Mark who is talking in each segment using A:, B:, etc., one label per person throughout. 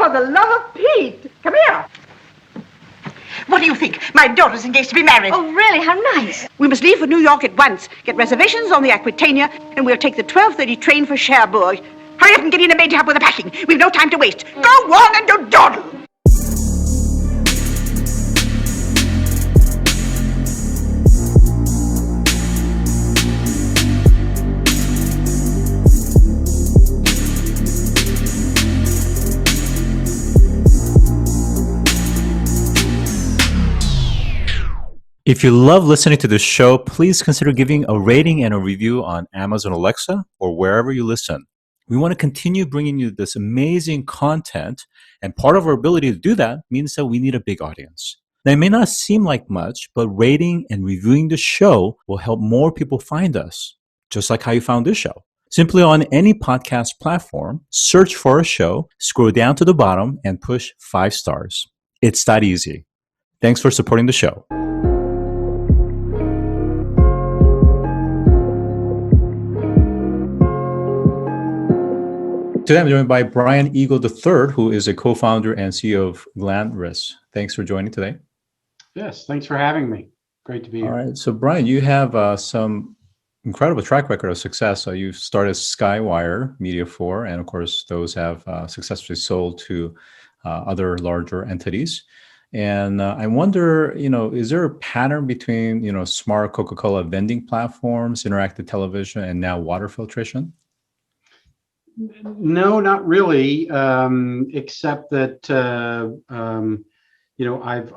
A: For the love of Pete, come here.
B: What do you think? My daughter's engaged to be married.
C: Oh, really? How nice.
A: We must leave for New York at once. Get reservations on the Aquitania, and we'll take the 12:30 train for Cherbourg. Hurry up and get in a maid to help with the packing. We've no time to waste. Go on and do dawdle.
D: If you love listening to this show, please consider giving a rating and a review on Amazon Alexa or wherever you listen. We want to continue bringing you this amazing content, and part of our ability to do that means that we need a big audience. Now, it may not seem like much, but rating and reviewing the show will help more people find us, just like how you found this show. Simply on any podcast platform, search for a show, scroll down to the bottom, and push 5 stars. It's that easy. Thanks for supporting the show. Today, I'm joined by Bryan Eagle III, who is a co-founder and CEO of Glanris. Thanks for joining today.
E: Yes, thanks for having me. Great to be here.
D: All right. So, Bryan, you have some incredible track record of success. So you started Skywire Media 4, and of course, those have successfully sold to other larger entities. And I wonder, is there a pattern between, smart Coca-Cola vending platforms, interactive television, and now water filtration?
E: No, not really, except that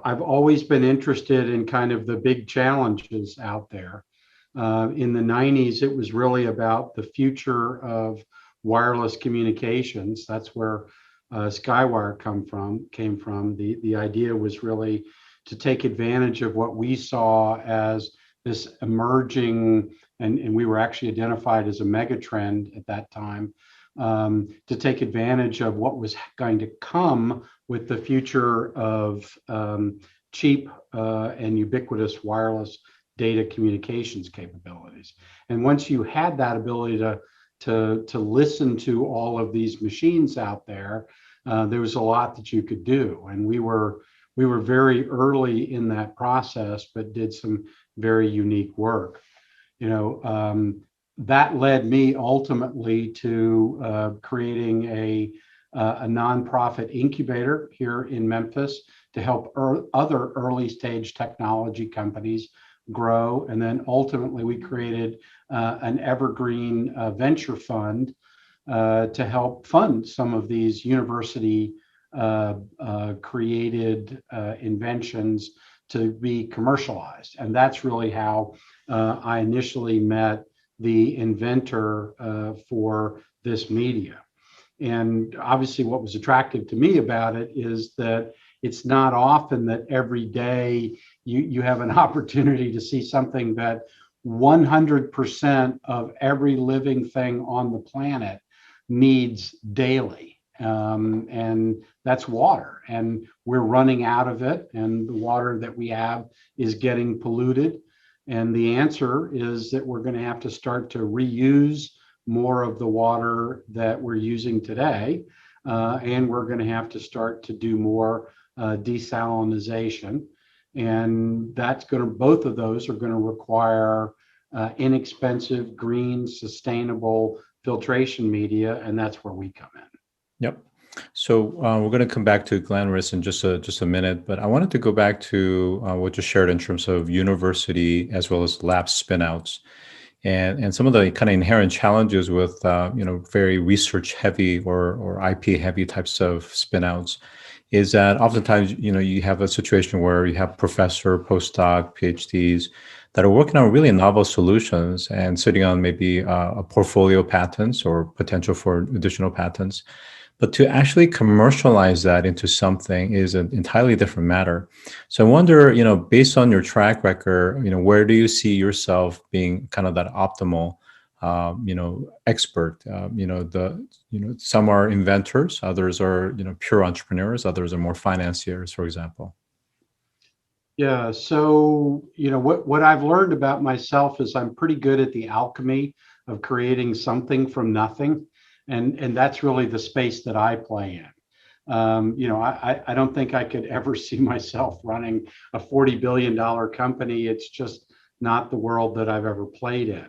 E: I've always been interested in kind of the big challenges out there. In the 90s, it was really about the future of wireless communications. That's where Skywire came from. The idea was really to take advantage of what we saw as this emerging, and we were actually identified as a mega trend at that time. To take advantage of what was going to come with the future of cheap and ubiquitous wireless data communications capabilities. And once you had that ability to listen to all of these machines out there, there was a lot that you could do. And we were very early in that process, but did some very unique work. That led me ultimately to creating a nonprofit incubator here in Memphis to help other early stage technology companies grow. And then ultimately we created an evergreen venture fund to help fund some of these university created inventions to be commercialized. And that's really how I initially met the inventor for this media. And obviously what was attractive to me about it is that it's not often that every day you have an opportunity to see something that 100% of every living thing on the planet needs daily. And that's water. And we're running out of it. And the water that we have is getting polluted. And the answer is that we're going to have to start to reuse more of the water that we're using today. And we're going to have to start to do more desalinization. And both of those are going to require inexpensive, green, sustainable filtration media. And that's where we come in.
D: Yep. So we're going to come back to Glanris in just a minute, but I wanted to go back to what you shared in terms of university as well as lab spinouts, and some of the kind of inherent challenges with very research heavy or IP heavy types of spinouts. Is that oftentimes you have a situation where you have professor, postdoc, PhDs that are working on really novel solutions and sitting on maybe a portfolio of patents or potential for additional patents. But to actually commercialize that into something is an entirely different matter. So I wonder, based on your track record, where do you see yourself being kind of that optimal, expert? Some are inventors, others are, pure entrepreneurs, others are more financiers, for example.
E: Yeah. So, what I've learned about myself is I'm pretty good at the alchemy of creating something from nothing. And that's really the space that I play in. I don't think I could ever see myself running a $40 billion company. It's just not the world that I've ever played in.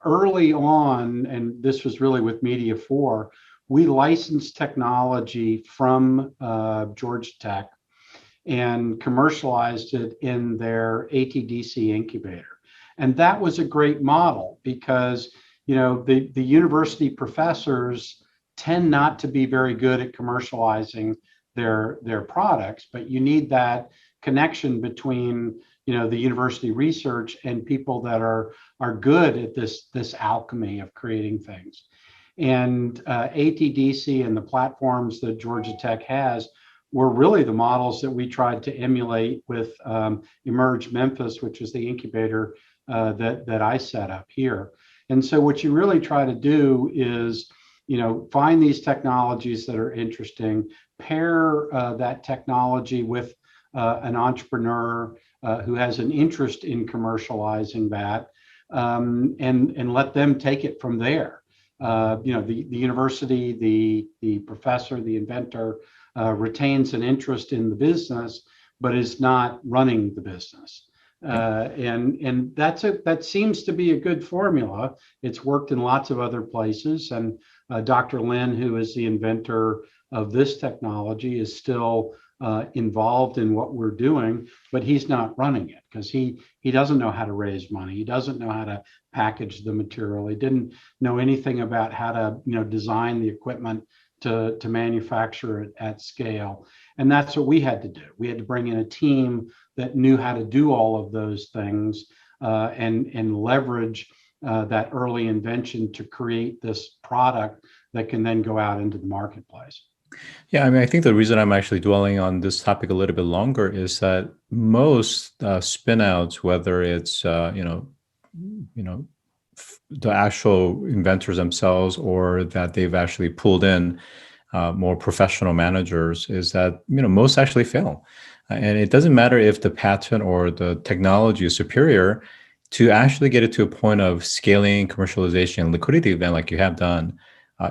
E: Early on, and this was really with Media 4, we licensed technology from Georgia Tech and commercialized it in their ATDC incubator. And that was a great model because, the university professors tend not to be very good at commercializing their products, but you need that connection between the university research and people that are good at this alchemy of creating things. And ATDC and the platforms that Georgia Tech has were really the models that we tried to emulate with Emerge Memphis, which is the incubator that I set up here. And so what you really try to do is, find these technologies that are interesting, pair that technology with an entrepreneur who has an interest in commercializing that, and let them take it from there. The university, the professor, the inventor retains an interest in the business, but is not running the business. And that seems to be a good formula. It's worked in lots of other places. And Dr. Lin, who is the inventor of this technology, is still involved in what we're doing, but he's not running it because he doesn't know how to raise money. He doesn't know how to package the material. He didn't know anything about how to design the equipment to manufacture it at scale. And that's what we had to do. We had to bring in a team that knew how to do all of those things and leverage that early invention to create this product that can then go out into the marketplace.
D: Yeah, I mean, I think the reason I'm actually dwelling on this topic a little bit longer is that most spinouts, whether it's the actual inventors themselves or that they've actually pulled in more professional managers, is that most actually fail, and it doesn't matter if the patent or the technology is superior. To actually get it to a point of scaling, commercialization, liquidity event like you have done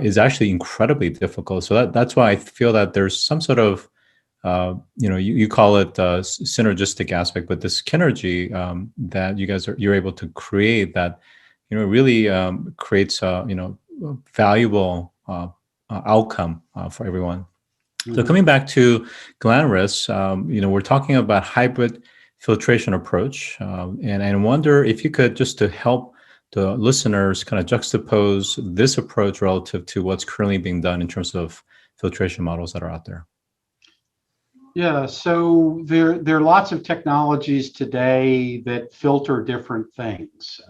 D: is actually incredibly difficult. So that's why I feel that there's some sort of, you call it synergistic aspect, but this synergy that you're able to create that, really creates valuable outcome for everyone. Mm-hmm. So coming back to Glanris, we're talking about hybrid filtration approach, and I wonder if you could, just to help the listeners kind of juxtapose this approach relative to what's currently being done in terms of filtration models that are out there.
E: Yeah, so there are lots of technologies today that filter different things.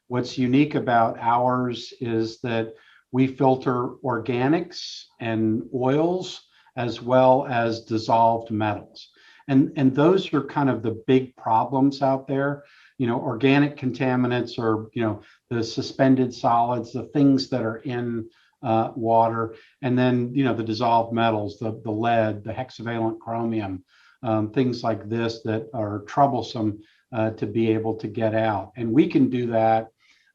E: What's unique about ours is that we filter organics and oils as well as dissolved metals. And those are kind of the big problems out there. Organic contaminants are, the suspended solids, the things that are in water, and then, the dissolved metals, the lead, the hexavalent chromium, things like this that are troublesome to be able to get out. And we can do that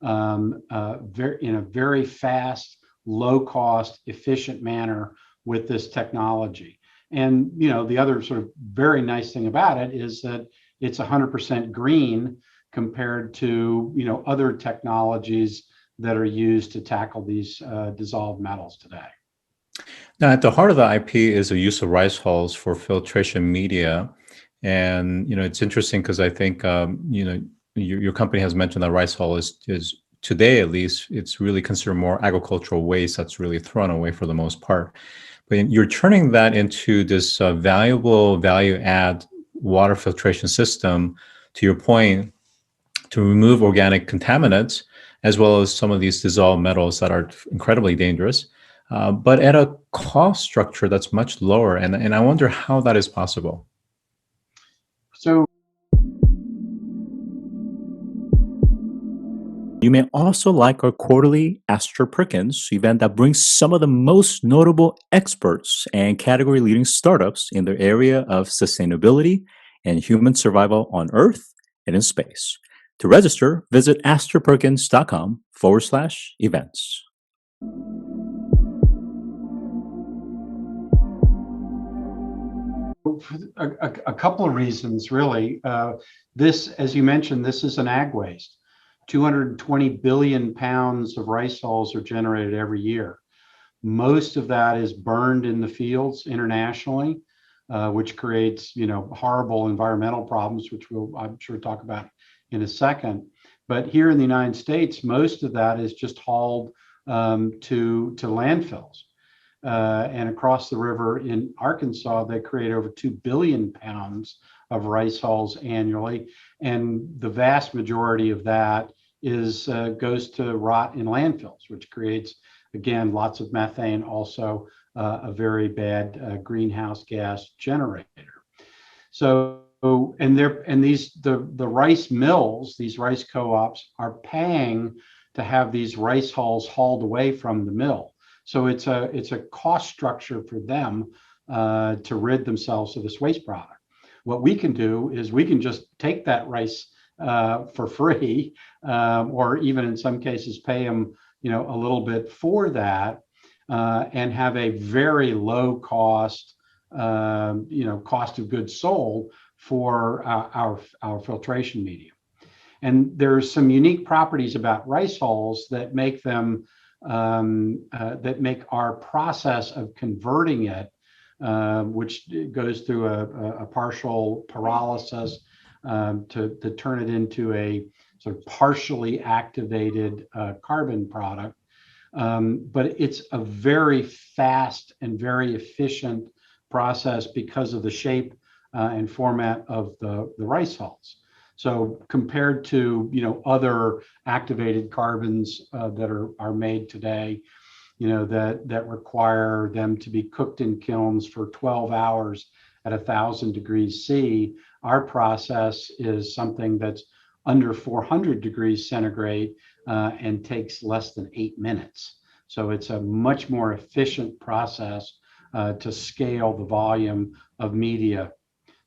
E: in a very fast, low cost, efficient manner with this technology. And, the other sort of very nice thing about it is that it's 100% green compared to, other technologies that are used to tackle these dissolved metals today.
D: Now, at the heart of the IP is the use of rice hulls for filtration media. And, it's interesting because I think, your company has mentioned that rice hull is today, at least, it's really considered more agricultural waste that's really thrown away for the most part. But you're turning that into this valuable value add water filtration system, to your point, to remove organic contaminants, as well as some of these dissolved metals that are incredibly dangerous, but at a cost structure that's much lower. And I wonder how that is possible.
E: So
C: you may also like our quarterly Ask Perkins event that brings some of the most notable experts and category-leading startups in their area of sustainability and human survival on Earth and in space. To register, visit astroperkins.com/events.
E: A couple of reasons, really. This, as you mentioned, this is an ag waste. 220 billion pounds of rice hulls are generated every year. Most of that is burned in the fields internationally, which creates, horrible environmental problems, which I'm sure, talk about in a second. But here in the United States, most of that is just hauled to landfills. And across the river in Arkansas, they create over 2 billion pounds of rice hulls annually. And the vast majority of that goes to rot in landfills, which creates, again, lots of methane, also a very bad greenhouse gas generator. So, the rice mills, these rice co-ops, are paying to have these rice hulls hauled away from the mill. So it's a cost structure for them to rid themselves of this waste product. What we can do is we can just take that rice for free, or even in some cases pay them, a little bit for that, and have a very low cost, cost of goods sold for our filtration medium. And there's some unique properties about rice hulls that make them that make our process of converting it, which goes through a partial pyrolysis to turn it into a sort of partially activated carbon product. But it's a very fast and very efficient process because of the shape and format of the rice hulls. So compared to other activated carbons that are made today, that require them to be cooked in kilns for 12 hours at 1,000 degrees C, our process is something that's under 400 degrees centigrade and takes less than 8 minutes. So it's a much more efficient process to scale the volume of media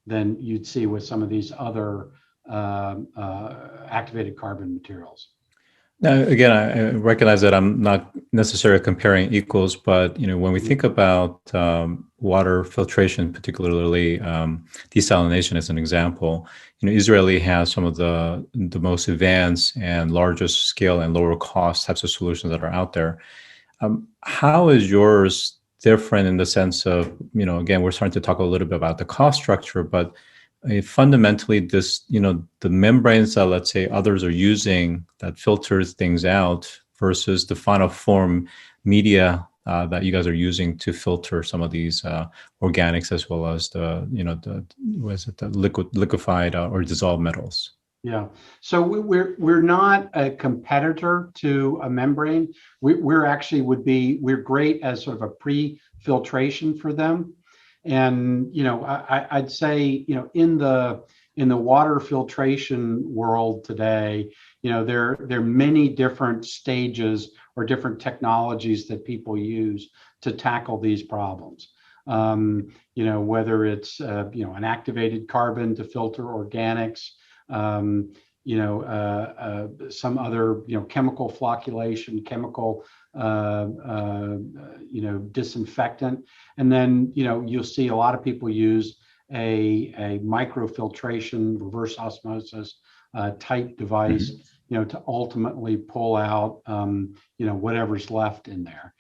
E: than you'd see with some of these other activated carbon materials.
D: Now, again, I recognize that I'm not necessarily comparing equals, but when we think about water filtration, particularly desalination as an example, Israeli has some of the most advanced and largest scale and lower cost types of solutions that are out there. How is yours different in the sense of, again, we're starting to talk a little bit about the cost structure, but fundamentally this, the membranes that, let's say, others are using that filters things out versus the final form media that you guys are using to filter some of these organics, as well as the liquefied or dissolved metals.
E: Yeah, so we're not a competitor to a membrane. We're actually we're great as sort of a pre-filtration for them. And I'd say in the water filtration world today, there are many different stages or different technologies that people use to tackle these problems. Whether it's an activated carbon to filter organics, some other chemical flocculation, chemical disinfectant, and then you'll see a lot of people use a microfiltration, reverse osmosis type device, to ultimately pull out whatever's left in there.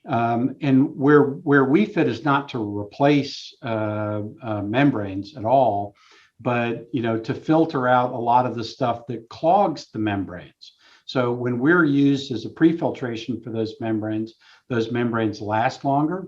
E: And where we fit is not to replace membranes at all, but to filter out a lot of the stuff that clogs the membranes. So when we're used as a pre-filtration for those membranes last longer,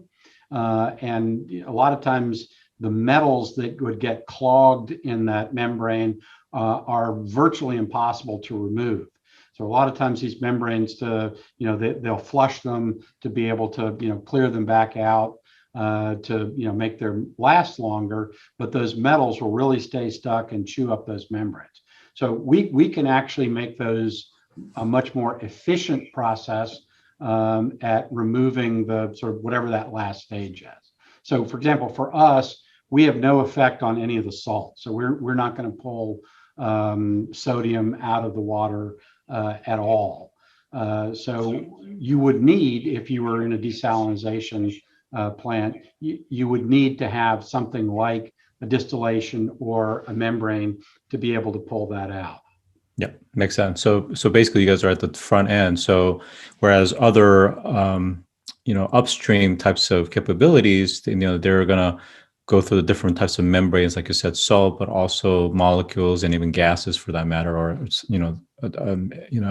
E: and a lot of times the metals that would get clogged in that membrane are virtually impossible to remove. So a lot of times these membranes, they'll flush them to be able to clear them back out, to make them last longer, but those metals will really stay stuck and chew up those membranes. So we can actually make those a much more efficient process at removing the sort of whatever that last stage is. So for example, for us, we have no effect on any of the salt. So we're not going to pull sodium out of the water at all. So you would need, if you were in a desalination plant, you would need to have something like a distillation or a membrane to be able to pull that out.
D: Yeah, makes sense. So basically, you guys are at the front end. So whereas other upstream types of capabilities, they're gonna go through the different types of membranes, like you said, salt, but also molecules and even gases for that matter, or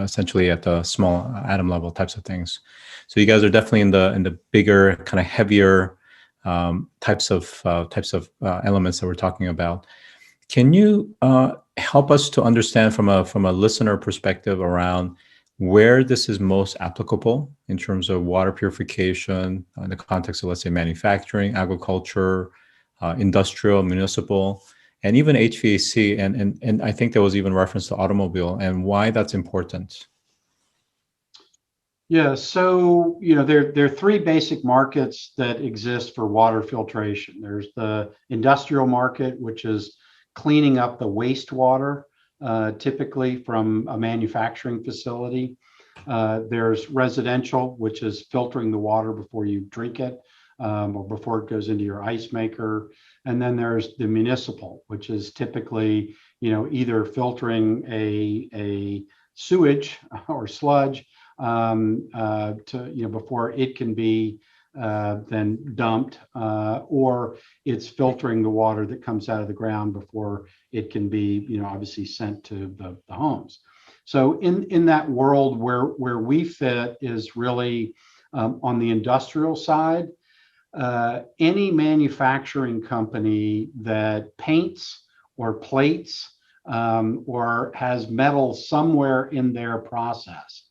D: essentially at the small atom level types of things. So you guys are definitely in the bigger, kind of heavier types of elements that we're talking about. Can you help us to understand from a listener perspective around where this is most applicable in terms of water purification in the context of, let's say, manufacturing, agriculture, industrial, municipal, and even HVAC, and I think there was even reference to automobile, and why that's important?
E: Yeah, so there are three basic markets that exist for water filtration. There's the industrial market, which is cleaning up the wastewater, typically from a manufacturing facility. There's residential, which is filtering the water before you drink it, or before it goes into your ice maker. And then there's the municipal, which is typically, either filtering a sewage or sludge to before it can be then dumped, or it's filtering the water that comes out of the ground before it can be obviously sent to the homes. So in that world where we fit is really on the industrial side. Any manufacturing company that paints or plates or has metal somewhere in their process,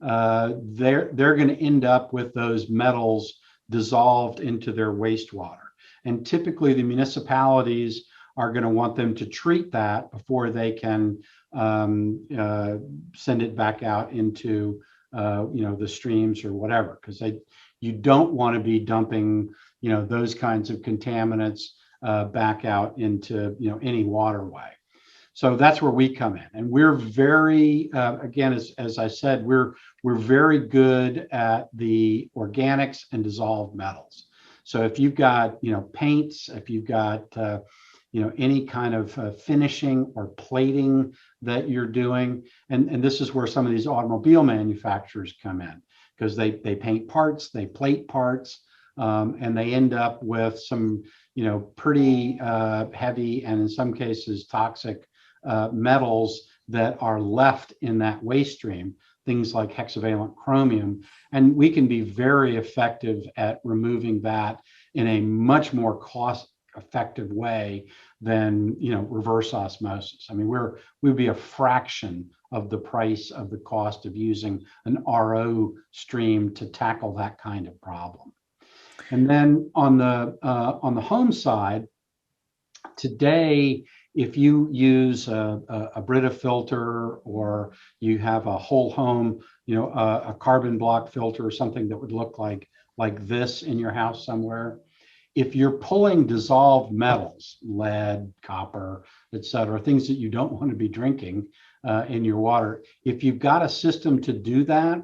E: they're going to end up with those metals dissolved into their wastewater. And typically the municipalities are going to want them to treat that before they can send it back out into the streams or whatever, because you don't want to be dumping those kinds of contaminants back out into any waterway. So that's where we come in, and we're very again, as I said, we're very good at the organics and dissolved metals. So if you've got paints, if you've got any kind of finishing or plating that you're doing, and this is where some of these automobile manufacturers come in, because they paint parts, they plate parts, and they end up with some pretty heavy and in some cases toxic metals that are left in that waste stream, things like hexavalent chromium. And we can be very effective at removing that in a much more cost effective way than reverse osmosis. I mean, we'd be a fraction of the price of the cost of using an RO stream to tackle that kind of problem. And then on the home side, today, if you use a Brita filter, or you have a whole home, a carbon block filter or something that would look like this in your house somewhere, if you're pulling dissolved metals, lead, copper, et cetera, things that you don't want to be drinking in your water, if you've got a system to do that,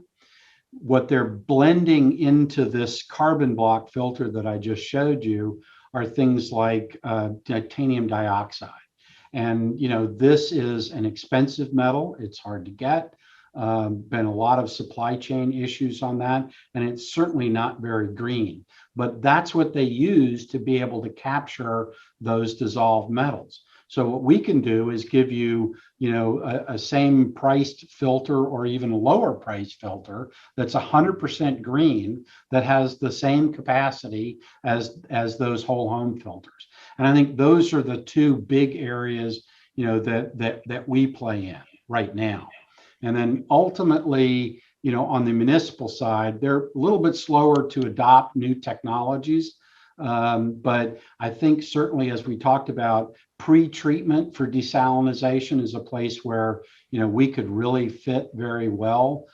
E: what they're blending into this carbon block filter that I just showed you are things like titanium dioxide. And this is an expensive metal. It's hard to get. Been a lot of supply chain issues on that, and it's certainly not very green. But that's what they use to be able to capture those dissolved metals. So what we can do is give you, a same priced filter or even a lower priced filter that's 100% green, that has the same capacity as those whole home filters. And I think those are the two big areas, that we play in right now. And then ultimately, on the municipal side, they're a little bit slower to adopt new technologies. But I think certainly, as we talked about, pre-treatment for desalinization is a place where, we could really fit very well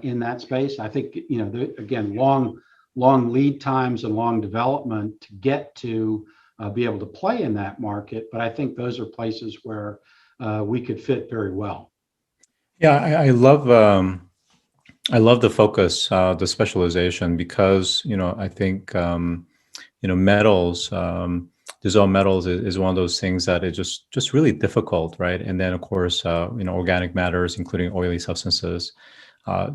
E: in that space. I think, again, long lead times and long development to get to be able to play in that market. But I think those are places where we could fit very well.
D: Yeah, I love I love the focus, the specialization, because I think metals, dissolved metals is one of those things that is just really difficult, right? And then of course, organic matters, including oily substances.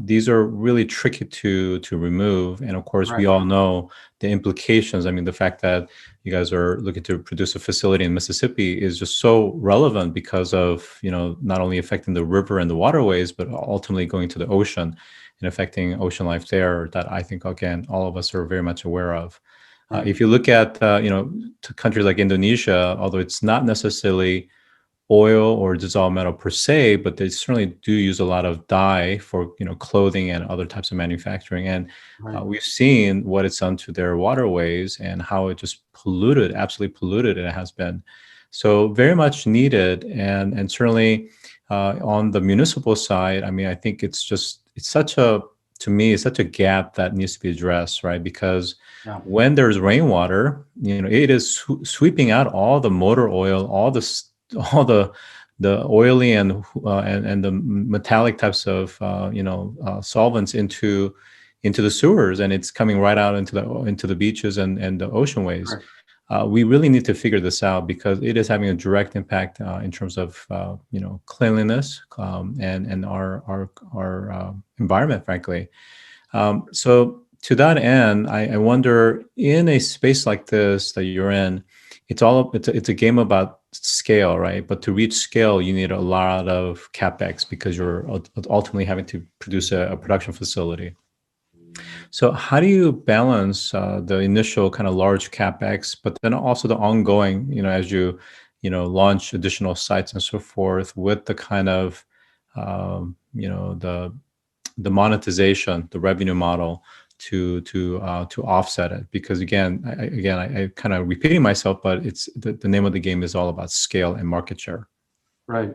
D: These are really tricky to remove, and of course, we
E: Right.
D: all know the implications. I mean, the fact that you guys are looking to produce a facility in Mississippi is just so relevant because of not only affecting the river and the waterways, but ultimately going to the ocean and affecting ocean life there. That I think again, all of us are very much aware of.
E: Right.
D: If you look at to countries like Indonesia, although it's not necessarily oil or dissolved metal per se, but they certainly do use a lot of dye for clothing and other types of manufacturing. And
E: Right.
D: we've seen what it's done to their waterways and how it just polluted, absolutely polluted it has been. So very much needed, and certainly on the municipal side, I mean, I think it's such a to me it's such a gap that needs to be addressed, right? Because
E: Yeah.
D: when there's rainwater, it is sweeping out all the motor oil, all the oily and the metallic types of solvents into the sewers, and it's coming right out into the beaches and the ocean ways.
E: Correct.
D: We really need to figure this out because it is having a direct impact in terms of cleanliness and our environment, frankly. So to that end, I wonder, in a space like this that you're in, it's a game about scale, right? But to reach scale, you need a lot of capex because you're ultimately having to produce a production facility. So how do you balance the initial kind of large capex, but then also the ongoing, as you launch additional sites and so forth, with the kind of the monetization, the revenue model to offset it? Because again, I kind of repeating myself, but it's the name of the game is all about scale and market share.
E: Right.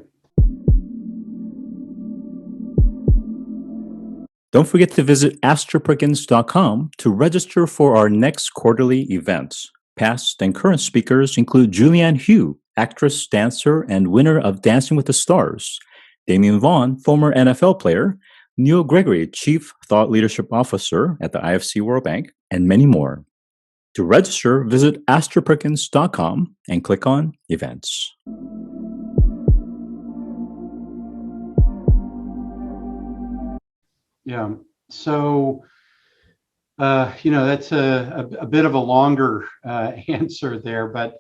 C: Don't forget to visit astroperkins.com to register for our next quarterly events. Past and current speakers include Julianne Hough, actress, dancer, and winner of Dancing with the Stars; Damian Vaughn, former NFL player; Neil Gregory, Chief Thought Leadership Officer at the IFC World Bank; and many more. To register, visit astroperkins.com and click on Events.
E: Yeah. So, that's a bit of a longer answer there, but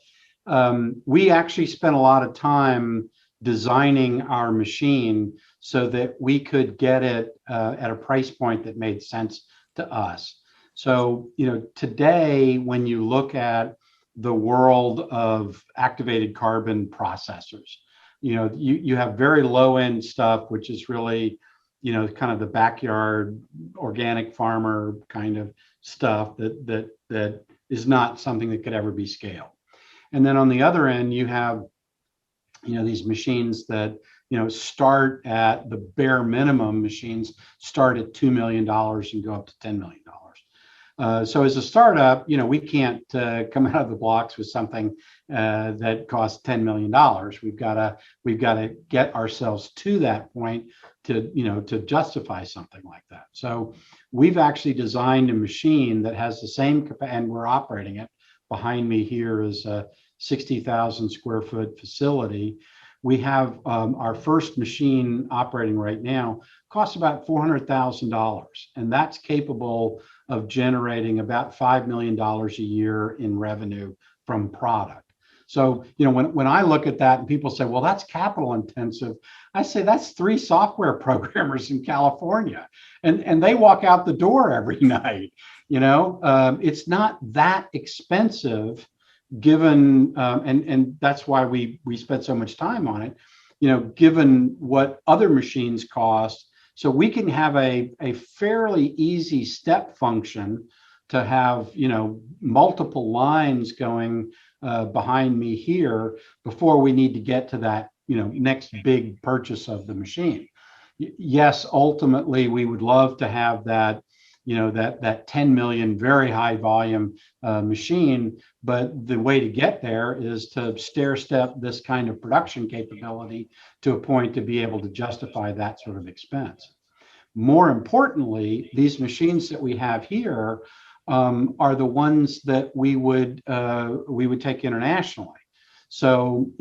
E: we actually spent a lot of time designing our machine so that we could get it at a price point that made sense to us. So, today, when you look at the world of activated carbon processors, you have very low end stuff, which is really kind of the backyard organic farmer kind of stuff that is not something that could ever be scaled. And then on the other end, you have these machines that start at the bare minimum. Machines start at $2 million and go up to $10 million. So as a startup, we can't come out of the blocks with something that costs $10 million. We've got to get ourselves to that point to justify something like that. So we've actually designed a machine that has the same capacity, and we're operating it. Behind me here is a 60,000 square foot facility. We have our first machine operating right now, costs about $400,000, and that's capable of generating about $5 million a year in revenue from product. So, when I look at that and people say, well, that's capital intensive, I say that's 3 software programmers in California, and they walk out the door every night. It's not that expensive, given and that's why we spent so much time on it, given what other machines cost. So we can have a fairly easy step function to have multiple lines going behind me here before we need to get to that next big purchase of the machine. Yes, ultimately we would love to have that that 10 million very high volume machine, but the way to get there is to stair step this kind of production capability to a point to be able to justify that sort of expense. More importantly, these machines that we have here are the ones that we would take internationally. So,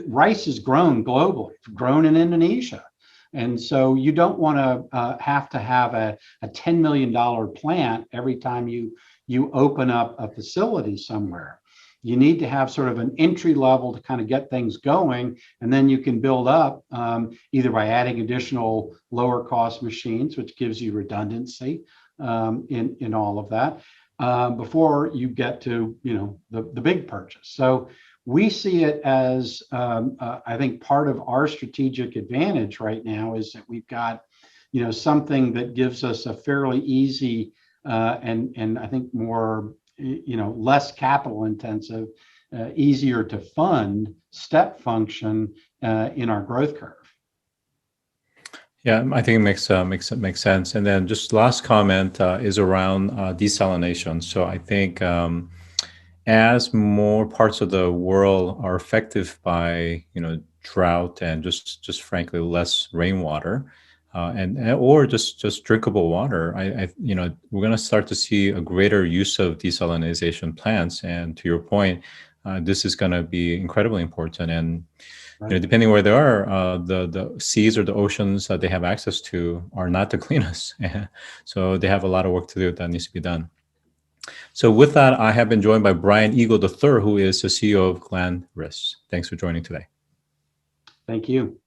E: rice is grown globally, grown in Indonesia. And so you don't want to have a $10 million plant every time you open up a facility somewhere. You need to have sort of an entry level to kind of get things going, and then you can build up either by adding additional lower cost machines, which gives you redundancy in all of that before you get to the big purchase. So we see it as I think part of our strategic advantage right now is that we've got something that gives us a fairly easy and I think more less capital intensive, easier to fund step function in our growth curve.
D: Yeah, I think it makes sense. And then just last comment is around desalination. So I think as more parts of the world are affected by drought and just frankly less rainwater, or just drinkable water, we're going to start to see a greater use of desalination plants. And to your point, this is going to be incredibly important. And depending where they are, the seas or the oceans that they have access to are not the cleanest. So they have a lot of work to do that needs to be done. So with that, I have been joined by Bryan Eagle III, who is the CEO of Glanris. Thanks for joining today.
E: Thank you.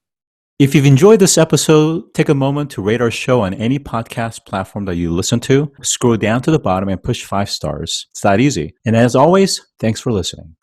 C: If you've enjoyed this episode, take a moment to rate our show on any podcast platform that you listen to. Scroll down to the bottom and push 5 stars. It's that easy. And as always, thanks for listening.